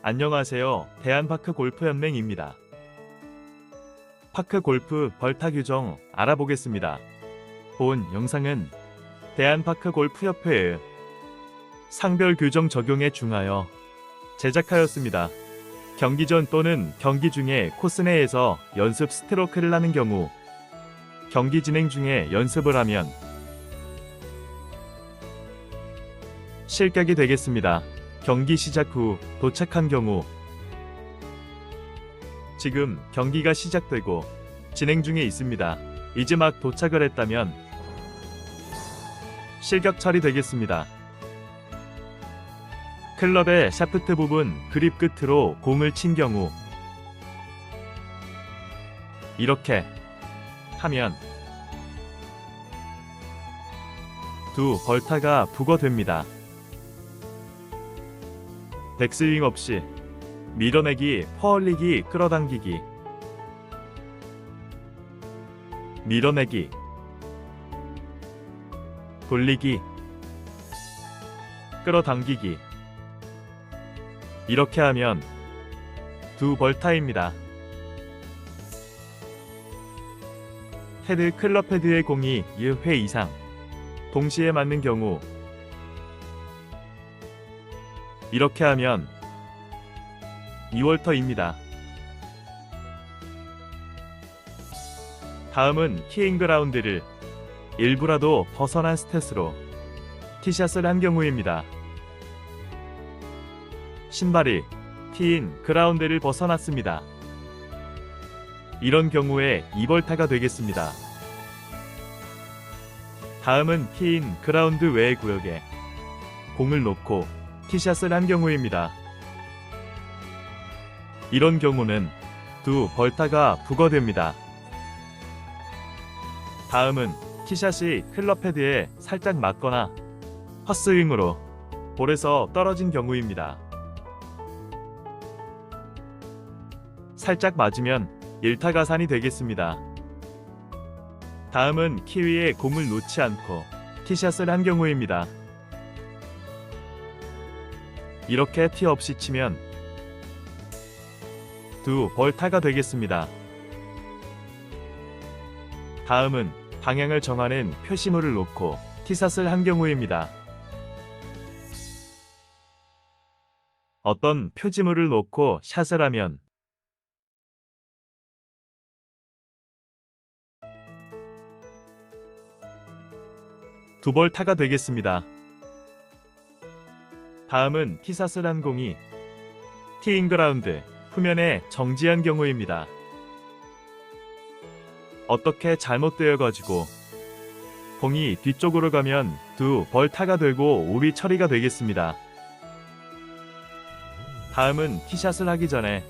안녕하세요. 대한파크골프연맹입니다. 파크골프 벌타 규정 알아보겠습니다. 본 영상은 대한파크골프협회의 상별 규정 적용에 중하여 제작하였습니다. 경기 전 또는 경기 중에 코스 내에서 연습 스트로크를 하는 경우, 경기 진행 중에 연습을 하면 실격이 되겠습니다. 경기 시작 후 도착한 경우, 지금 경기가 시작되고 진행 중에 있습니다. 이제 막 도착을 했다면 실격 처리되겠습니다. 클럽의 샤프트 부분 그립 끝으로 공을 친 경우, 이렇게 하면 두 벌타가 부과됩니다. 백스윙 없이 밀어내기, 퍼올리기, 끌어당기기, 밀어내기, 돌리기, 끌어당기기, 이렇게 하면 두 벌타입니다. 헤드 클럽 헤드의 공이 1회 이상 동시에 맞는 경우, 이렇게 하면 2월터입니다. 다음은 티잉 그라운드를 일부라도 벗어난 스탯으로 티샷을 한 경우입니다. 신발이 티인 그라운드를 벗어났습니다. 이런 경우에 2벌타가 되겠습니다. 다음은 티인 그라운드 외의 구역에 공을 놓고 티샷을 한 경우입니다. 이런 경우는 두 벌타가 부과됩니다. 다음은 티샷이 클럽 헤드에 살짝 맞거나 헛스윙으로 볼에서 떨어진 경우입니다. 살짝 맞으면 1타 가산이 되겠습니다. 다음은 키 위에 공을 놓지 않고 티샷을 한 경우입니다. 이렇게 티 없이 치면 두 벌타가 되겠습니다. 다음은 방향을 정하는 표시물을 놓고 티샷을 한 경우입니다. 어떤 표지물을 놓고 샷을 하면 두 벌타가 되겠습니다. 다음은 티샷을 한 공이 티잉 그라운드 후면에 정지한 경우입니다. 어떻게 잘못되어 가지고 공이 뒤쪽으로 가면 두 벌타가 되고 오비 처리가 되겠습니다. 다음은 티샷을 하기 전에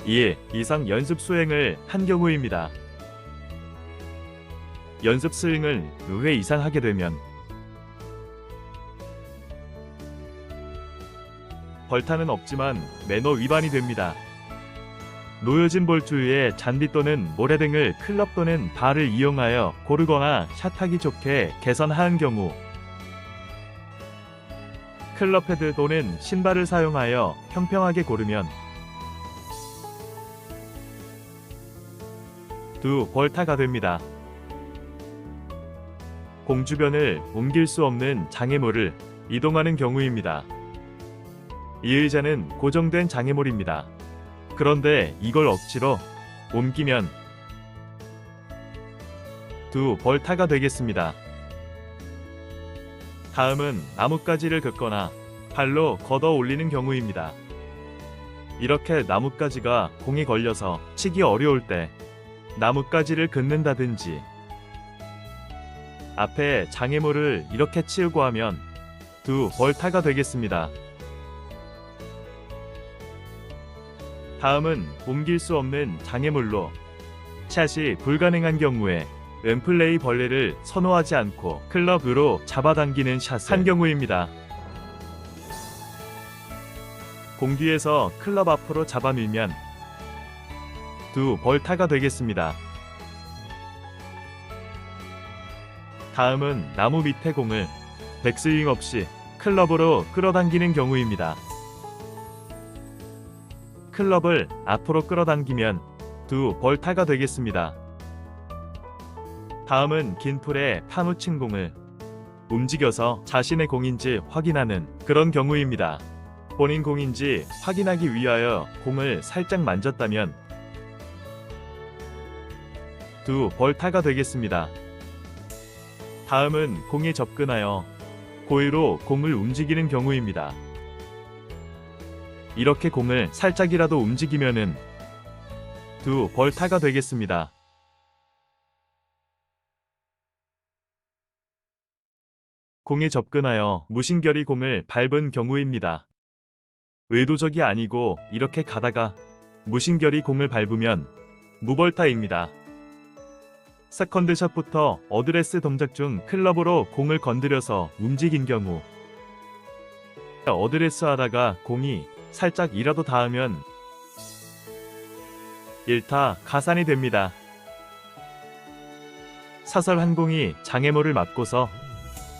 2일 이상 연습 수행을 한 경우입니다. 연습 스윙을 2회 이상 하게 되면 벌타는 없지만 매너 위반이 됩니다. 놓여진 볼 주위에 잔디 또는 모래 등을 클럽 또는 발을 이용하여 고르거나 샷하기 좋게 개선한 경우, 클럽 헤드 또는 신발을 사용하여 평평하게 고르면 두 벌타가 됩니다. 공 주변을 옮길 수 없는 장애물을 이동하는 경우입니다. 이 의자는 고정된 장애물입니다. 그런데 이걸 억지로 옮기면 두 벌타가 되겠습니다. 다음은 나뭇가지를 긋거나 발로 걷어 올리는 경우입니다. 이렇게 나뭇가지가 공에 걸려서 치기 어려울 때 나뭇가지를 긋는다든지, 앞에 장애물을 이렇게 치우고 하면 두 벌타가 되겠습니다. 다음은 옮길 수 없는 장애물로 샷이 불가능한 경우에 왼플레이 벌레를 선호하지 않고 클럽으로 잡아당기는 샷을 한 경우입니다. 공 뒤에서 클럽 앞으로 잡아밀면 두 벌타가 되겠습니다. 다음은 나무 밑에 공을 백스윙 없이 클럽으로 끌어당기는 경우입니다. 클럽을 앞으로 끌어당기면 두 벌타가 되겠습니다. 다음은 긴 풀에 파묻힌 공을 움직여서 자신의 공인지 확인하는 그런 경우입니다. 본인 공인지 확인하기 위하여 공을 살짝 만졌다면 두 벌타가 되겠습니다. 다음은 공에 접근하여 고의로 공을 움직이는 경우입니다. 이렇게 공을 살짝이라도 움직이면은 두 벌타가 되겠습니다. 공에 접근하여 무심결이 공을 밟은 경우입니다. 의도적이 아니고 이렇게 가다가 무심결이 공을 밟으면 무벌타입니다. 세컨드샷부터 어드레스 동작 중 클럽으로 공을 건드려서 움직인 경우 어드레스 하다가 공이 살짝이라도 닿으면 1타 가산이 됩니다. 사설 한 공이 장애물을 맞고서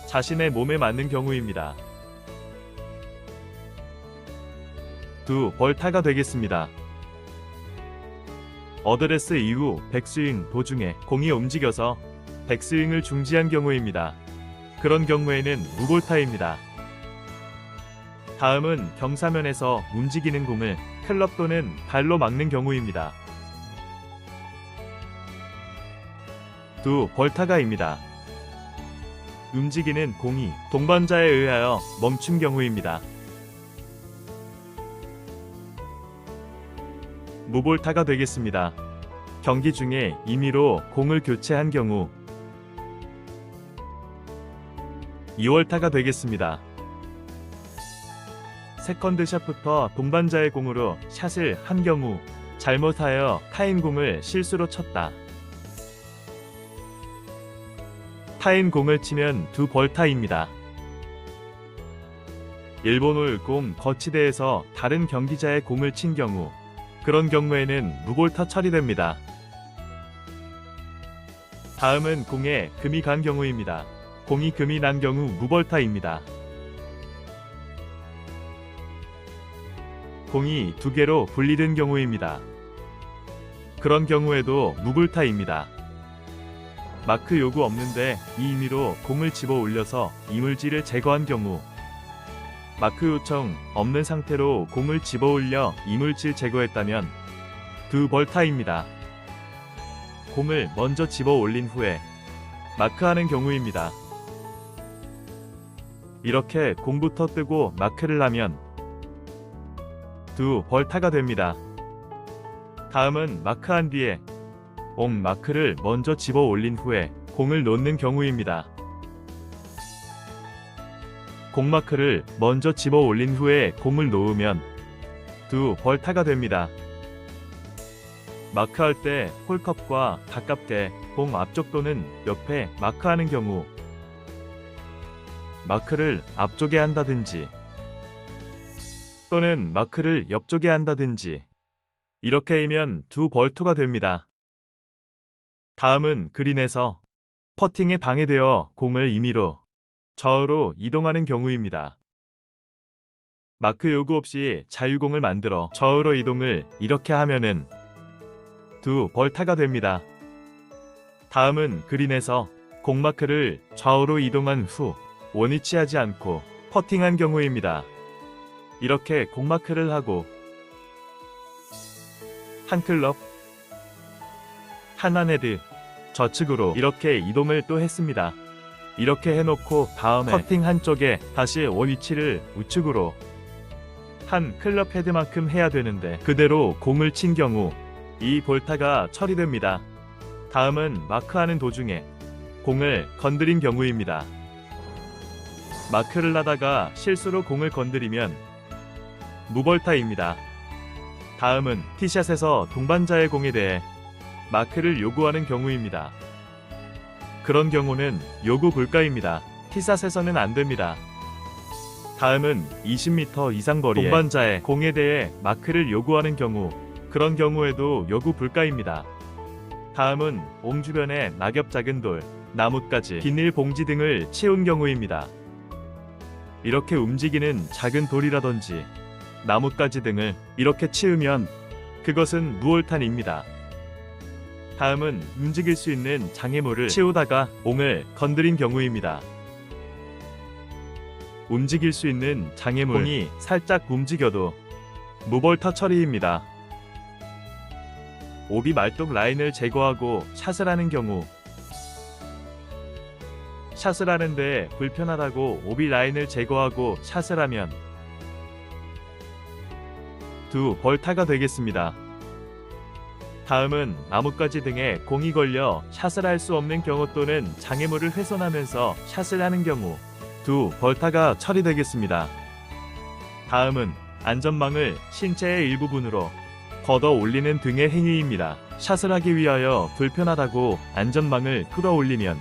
자신의 몸에 맞는 경우입니다. 두 벌타가 되겠습니다. 어드레스 이후 백스윙 도중에 공이 움직여서 백스윙을 중지한 경우입니다. 그런 경우에는 무벌타입니다. 다음은 경사면에서 움직이는 공을 클럽 또는 발로 막는 경우입니다. 두 벌타가입니다. 움직이는 공이 동반자에 의하여 멈춘 경우입니다. 무볼타가 되겠습니다. 경기 중에 임의로 공을 교체한 경우 2월타가 되겠습니다. 세컨드샷부터 동반자의 공으로 샷을 한 경우 잘못하여 타인 공을 실수로 쳤다. 타인 공을 치면 두 벌타입니다. 일본 홀공 거치대에서 다른 경기자의 공을 친 경우 그런 경우에는 무볼타 처리됩니다. 다음은 공에 금이 간 경우입니다. 공이 금이 난 경우 무벌타입니다. 공이 두 개로 분리된 경우입니다. 그런 경우에도 무불타입니다. 마크 요구 없는데 이 임의로 공을 집어 올려서 이물질을 제거한 경우 마크 요청 없는 상태로 공을 집어 올려 이물질 제거했다면 두 벌타입니다. 공을 먼저 집어 올린 후에 마크하는 경우입니다. 이렇게 공부터 뜨고 마크를 하면 두 벌타가 됩니다. 다음은 마크한 뒤에 마크를 먼저 집어 올린 후에 공을 놓는 경우입니다. 공마크를 먼저 집어 올린 후에 공을 놓으면 두 벌타가 됩니다. 마크할 때 홀컵과 가깝게 공 앞쪽 또는 옆에 마크하는 경우 마크를 앞쪽에 한다든지 또는 마크를 옆쪽에 한다든지 이렇게 하면 두 벌투가 됩니다. 다음은 그린에서 퍼팅에 방해되어 공을 임의로 좌우로 이동하는 경우입니다. 마크 요구 없이 자유공을 만들어 좌우로 이동을 이렇게 하면은 두 벌타가 됩니다. 다음은 그린에서 공마크를 좌우로 이동한 후 원위치하지 않고 퍼팅한 경우입니다. 이렇게 공마크를 하고 한 클럽, 한 안헤드, 좌측으로 이렇게 이동을 또 했습니다. 이렇게 해놓고 다음에 퍼팅 한쪽에 다시 원위치를 우측으로 한 클럽 헤드만큼 해야 되는데 그대로 공을 친 경우 이 볼타가 처리됩니다. 다음은 마크하는 도중에 공을 건드린 경우입니다. 마크를 하다가 실수로 공을 건드리면 무벌타입니다. 다음은 티샷에서 동반자의 공에 대해 마크를 요구하는 경우입니다. 그런 경우는 요구 불가입니다. 티샷에서는 안됩니다. 다음은 20m 이상 거리에 동반자의 공에 대해 마크를 요구하는 경우 그런 경우에도 요구 불가입니다. 다음은 옹 주변에 낙엽 작은 돌, 나뭇가지, 비닐 봉지 등을 채운 경우입니다. 이렇게 움직이는 작은 돌이라든지 나뭇가지 등을 이렇게 치우면 그것은 무올탄입니다. 다음은 움직일 수 있는 장애물을 치우다가 공을 건드린 경우입니다. 움직일 수 있는 장애물, 공이 살짝 움직여도 무볼타 처리입니다. 오비 말뚝 라인을 제거하고 샷을 하는 경우, 샷을 하는데 불편하다고 오비 라인을 제거하고 샷을 하면 두 벌타가 되겠습니다. 다음은 나뭇가지 등에 공이 걸려 샷을 할 수 없는 경우 또는 장애물을 훼손하면서 샷을 하는 경우 두 벌타가 처리되겠습니다. 다음은 안전망을 신체의 일부분으로 걷어 올리는 등의 행위입니다. 샷을 하기 위하여 불편하다고 안전망을 끌어올리면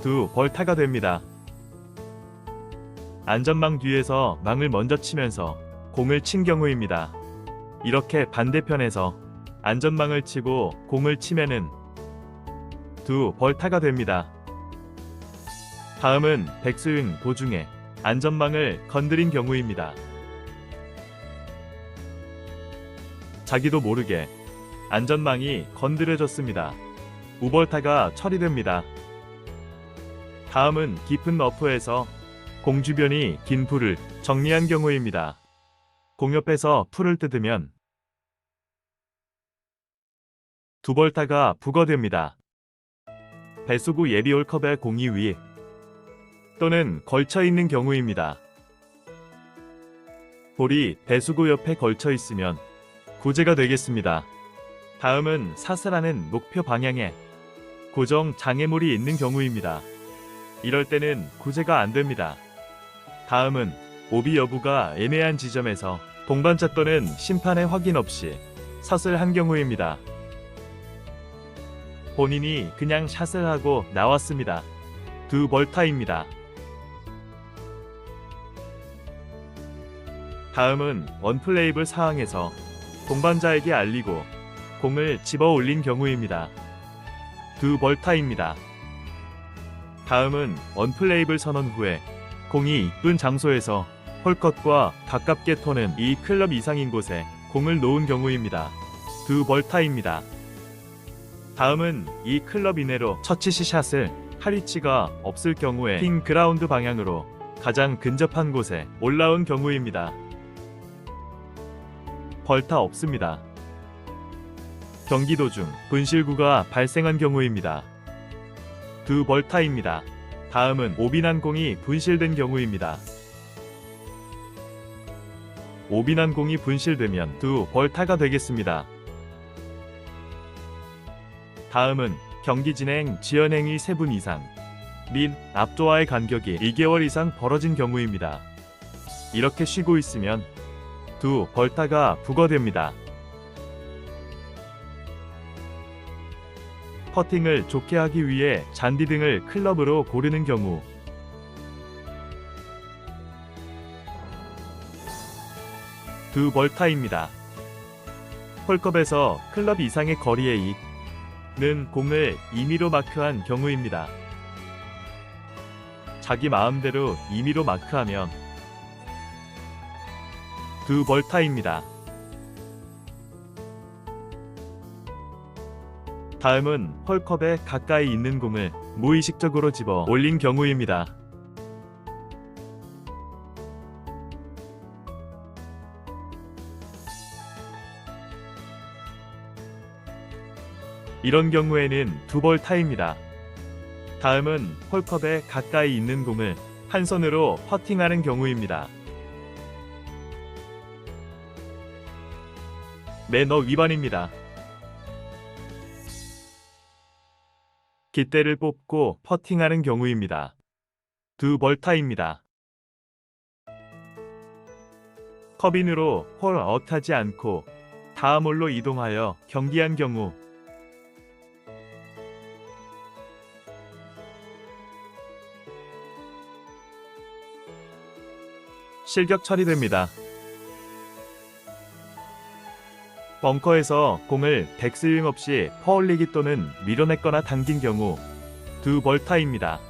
두 벌타가 됩니다. 안전망 뒤에서 망을 먼저 치면서 공을 친 경우입니다. 이렇게 반대편에서 안전망을 치고 공을 치면은 두 벌타가 됩니다. 다음은 백스윙 도중에 안전망을 건드린 경우입니다. 자기도 모르게 안전망이 건드려졌습니다. 우벌타가 처리됩니다. 다음은 깊은 러프에서 공 주변이 긴 풀을 정리한 경우입니다. 공 옆에서 풀을 뜯으면 두 벌타가 부과됩니다. 배수구 예비 홀컵의 공이 위 또는 걸쳐 있는 경우입니다. 볼이 배수구 옆에 걸쳐 있으면 구제가 되겠습니다. 다음은 샷을 하는 목표 방향에 고정 장애물이 있는 경우입니다. 이럴 때는 구제가 안 됩니다. 다음은 오비 여부가 애매한 지점에서 동반자 또는 심판의 확인 없이 샷을 한 경우입니다. 본인이 그냥 샷을 하고 나왔습니다. 두 벌타입니다. 다음은 언플레이블 사항에서 동반자에게 알리고 공을 집어 올린 경우입니다. 두 벌타입니다. 다음은 언플레이블 선언 후에 공이 이쁜 장소에서 홀컵과 가깝게 토는 이 클럽 이상인 곳에 공을 놓은 경우입니다. 두 벌타입니다. 다음은 이 클럽 이내로 처치시 샷을 할 위치가 없을 경우에 핑 그라운드 방향으로 가장 근접한 곳에 올라온 경우입니다. 벌타 없습니다. 경기 도중 분실구가 발생한 경우입니다. 두 벌타입니다. 다음은 오비난 공이 분실된 경우입니다. 오비난 공이 분실되면 두 벌타가 되겠습니다. 다음은 경기 진행 지연행위 3분 이상 및 앞도와의 간격이 2개월 이상 벌어진 경우입니다. 이렇게 쉬고 있으면 두 벌타가 부과됩니다. 퍼팅을 좋게 하기 위해 잔디 등을 클럽으로 고르는 경우 두 벌타입니다. 홀컵에서 클럽 이상의 거리의 는 공을 임의로 마크한 경우입니다. 자기 마음대로 임의로 마크하면 두 벌타입니다. 다음은 홀컵에 가까이 있는 공을 무의식적으로 집어 올린 경우입니다. 이런 경우에는 두 벌타입니다. 다음은 홀컵에 가까이 있는 공을 한 손으로 퍼팅하는 경우입니다. 매너 위반입니다. 깃대를 뽑고 퍼팅하는 경우입니다. 두 벌타입니다. 컵인으로 홀 아웃하지 않고 다음 홀로 이동하여 경기한 경우 실격 처리됩니다. 벙커에서 공을 백스윙 없이 퍼올리기 또는 밀어냈거나 당긴 경우 두 벌타입니다.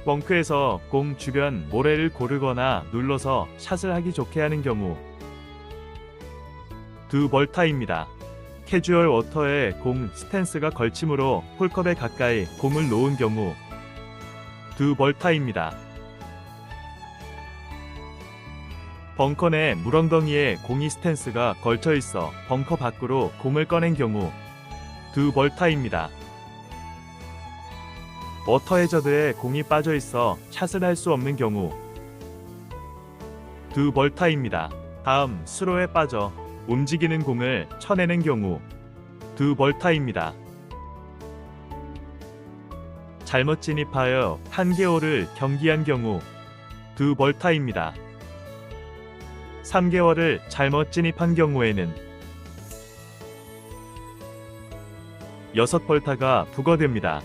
벙크에서 공 주변 모래를 고르거나 눌러서 샷을 하기 좋게 하는 경우. 두 벌타입니다. 캐주얼 워터에 공 스탠스가 걸침으로 홀컵에 가까이 공을 놓은 경우. 두 벌타입니다. 벙커 내 물엉덩이에 공이 스탠스가 걸쳐 있어 벙커 밖으로 공을 꺼낸 경우. 두 벌타입니다. 워터 해저드에 공이 빠져 있어 샷을 할 수 없는 경우. 두 벌타입니다. 다음 수로에 빠져 움직이는 공을 쳐내는 경우. 두 벌타입니다. 잘못 진입하여 한 개월을 경기한 경우. 두 벌타입니다. 3개월을 잘못 진입한 경우에는 6벌타가 부과됩니다.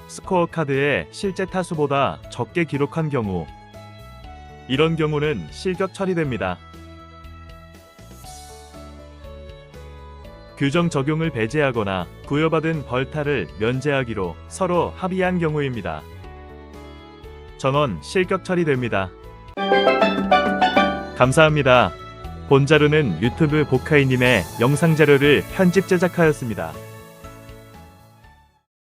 스코어 카드에 실제 타수보다 적게 기록한 경우. 이런 경우는 실격 처리됩니다. 규정 적용을 배제하거나 부여받은 벌타를 면제하기로 서로 합의한 경우입니다. 전원 실격 처리됩니다. 감사합니다. 본 자료는 유튜브 보카이님의 영상 자료를 편집 제작하였습니다.